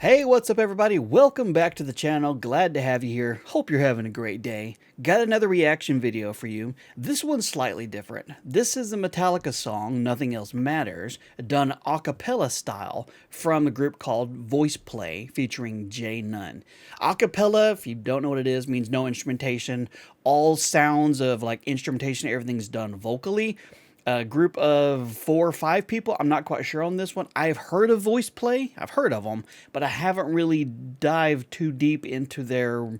Hey, what's up everybody? Welcome back to the channel. Glad to have you here. Hope you're having a great day. Got another reaction video for you. This one's slightly different. This is a Metallica song, Nothing Else Matters, done a cappella style from a group called Voiceplay featuring J.NONE. A cappella, if you don't know what it is, means no instrumentation. All sounds of like instrumentation, everything's done vocally. A group of 4 or 5 people. I'm not quite sure on this one. I've heard of Voiceplay. I've heard of them, but I haven't really dived too deep into their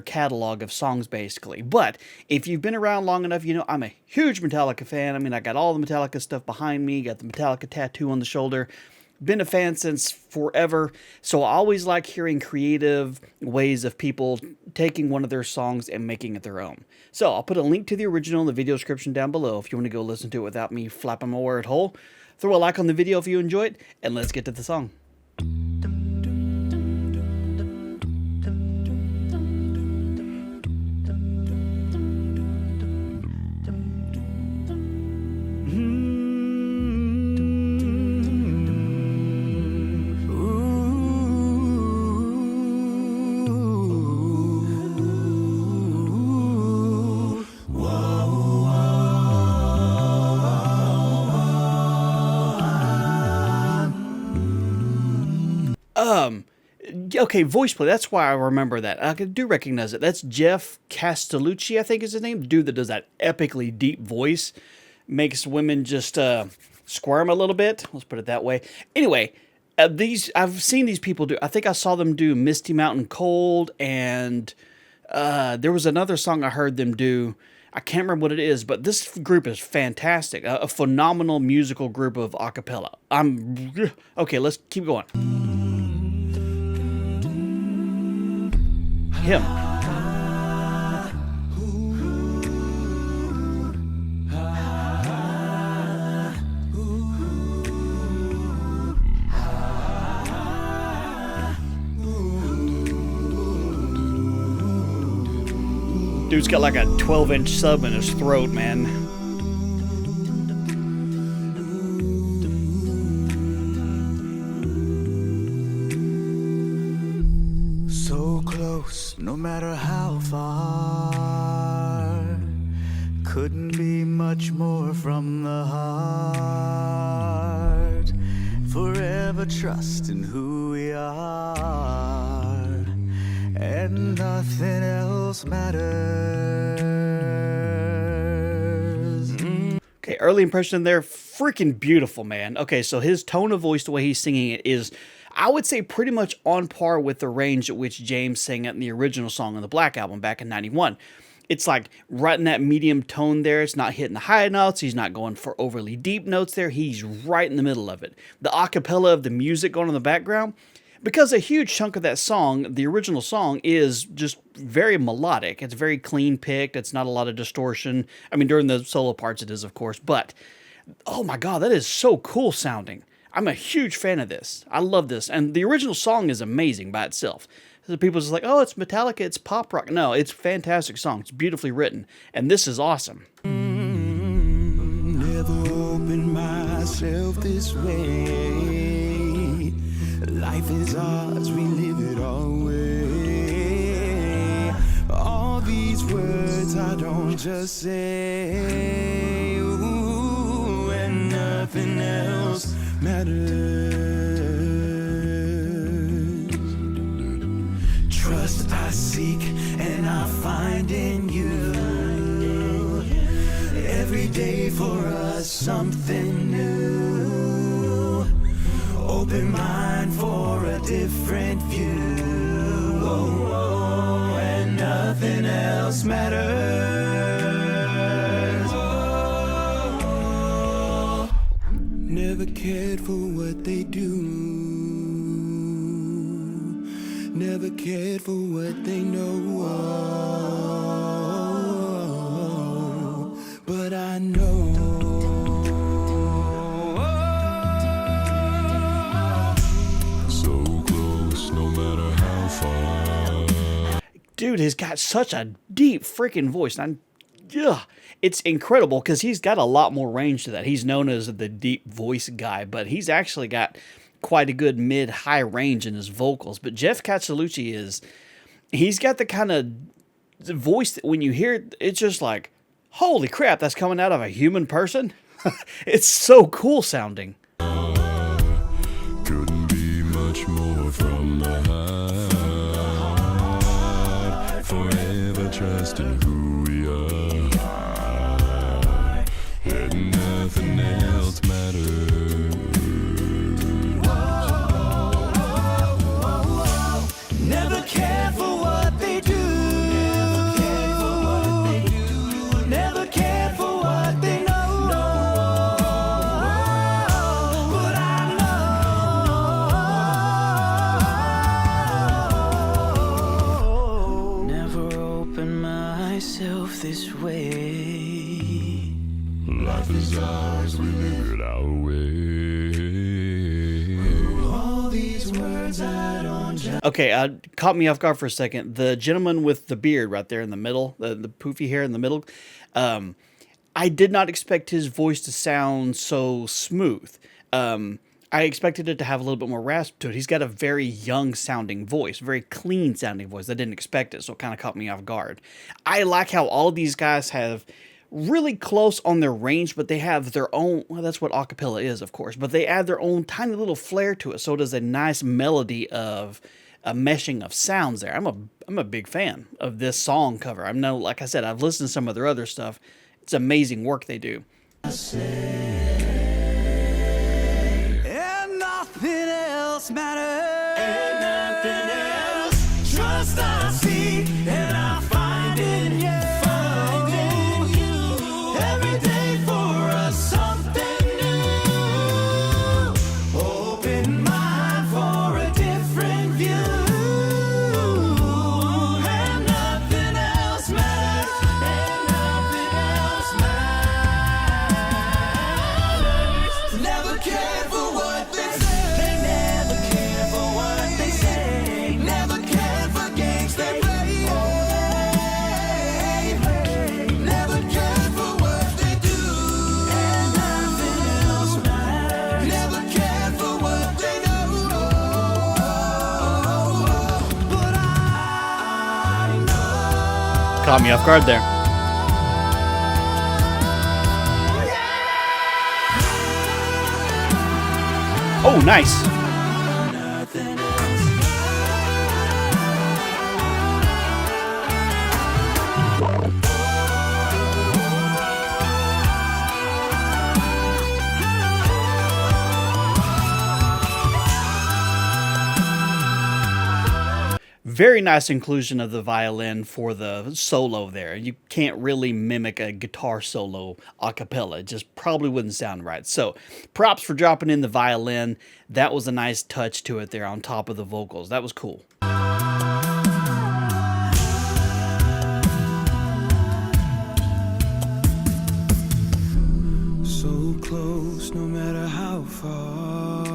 catalog of songs, basically. But if you've been around long enough, you know I'm a huge Metallica fan. I mean, I got all the Metallica stuff behind me. Got the Metallica tattoo on the shoulder. Been a fan since forever, so I always like hearing creative ways of people taking one of their songs and making it their own. So I'll put a link to the original in the video description down below if you want to go listen to it without me flapping my word hole. Throw a like on the video if you enjoy it, and let's get to the song. Okay, Voiceplay, that's why I remember that. I do recognize it. That's Jeff Castellucci, I think is his name. The dude that does that epically deep voice. Makes women just squirm a little bit. Let's put it that way. Anyway, I've seen these people do, I think I saw them do Misty Mountain Cold, and there was another song I heard them do. I can't remember what it is, but this group is fantastic. A phenomenal musical group of a cappella. Okay, let's keep going. Him. Dude's got like a 12-inch sub in his throat, man. So close, no matter how far. Couldn't be much more from the heart. Forever trusting who we are, and nothing else matters. Okay, early impression there, freaking beautiful, man. Okay, so his tone of voice, the way he's singing it is, I would say, pretty much on par with the range at which James sang it in the original song on the Black Album back in '91. It's like right in that medium tone there. It's not hitting the high notes. He's not going for overly deep notes there. He's right in the middle of it. The a cappella of the music going on in the background, because a huge chunk of that song, the original song, is just very melodic. It's very clean picked. It's not a lot of distortion. I mean, during the solo parts it is, of course, but oh my God, that is so cool sounding. I'm a huge fan of this. I love this. And the original song is amazing by itself. So people just like, oh, it's Metallica, it's pop rock. No, it's a fantastic song. It's beautifully written. And this is awesome. Never opened myself this way. Life is ours, we live it our way. All these words I don't just say, ooh, and nothing else matters. Trust I seek and I find in you. Every day for us something new. Open mind for a different view. Oh, oh, and nothing else matters. Oh, never cared for what they do. Never cared for what they know. Oh, but I know. Dude has got such a deep freaking voice. It's incredible because he's got a lot more range to that. He's known as the deep voice guy, but he's actually got quite a good mid-high range in his vocals. But Jeff Castellucci he's got the kind of voice that when you hear it, it's just like, holy crap, that's coming out of a human person. It's so cool sounding. Couldn't be much more from the heart. Forever trusting who we are, and nothing else matters. Never care for what they do. Never care for what they know. But I know. Never open myself this way. Life is ours, we live it our way. All these words I don't. Okay, caught me off guard for a second. The gentleman with the beard right there in the middle, the poofy hair in the middle, I did not expect his voice to sound so smooth. I expected it to have a little bit more rasp to it. He's got a very young sounding voice, very clean sounding voice. I didn't expect it, so it kind of caught me off guard. I like how all of these guys have really close on their range, but they have their own, well, that's what acapella is, of course, but they add their own tiny little flair to it, so it is a nice melody of a meshing of sounds there. I'm a big fan of this song cover. I know, like I said, I've listened to some of their other stuff. It's amazing work they do. And nothing else matters. And nothing else. Trust I see and I find in you. Find in you. Every day for us something new. Open mind for a different view. And nothing else matters. And nothing else matters. Never care for what they say. They never care for what they say. Never care for games they play. Never care for what they do. And nothing else matters. Never care for what they know. But I know. Caught me off guard there. Oh, nice. Nothing else. Very nice inclusion of the violin for the solo there. You can't really mimic a guitar solo a cappella. It just probably wouldn't sound right. So props for dropping in the violin. That was a nice touch to it there on top of the vocals. That was cool. So close, no matter how far.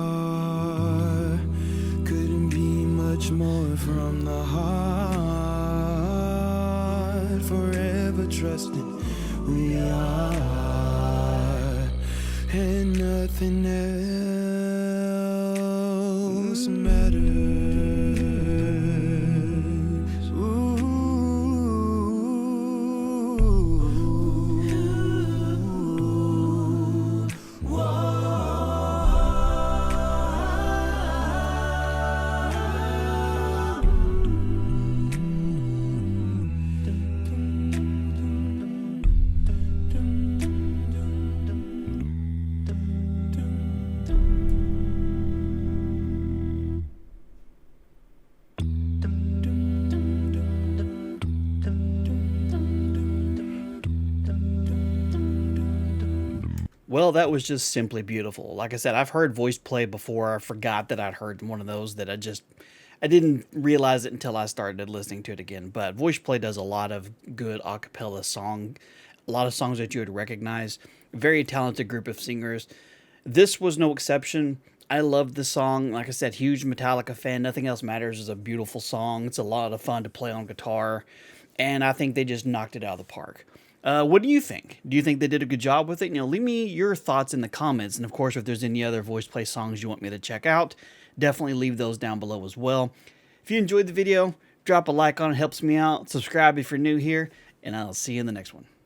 Couldn't be much more from the heart. Forever trusting who we are. And nothing else matters. Well, that was just simply beautiful. Like I said, I've heard Voiceplay before. I forgot that I'd heard one of those that I didn't realize it until I started listening to it again. But Voiceplay does a lot of good a cappella song, a lot of songs that you would recognize. Very talented group of singers. This was no exception. I loved the song. Like I said, huge Metallica fan. Nothing Else Matters is a beautiful song. It's a lot of fun to play on guitar. And I think they just knocked it out of the park. What do you think? Do you think they did a good job with it? Leave me your thoughts in the comments. And of course, if there's any other Voiceplay songs you want me to check out, definitely leave those down below as well. If you enjoyed the video, drop a like on it, helps me out. Subscribe if you're new here, and I'll see you in the next one.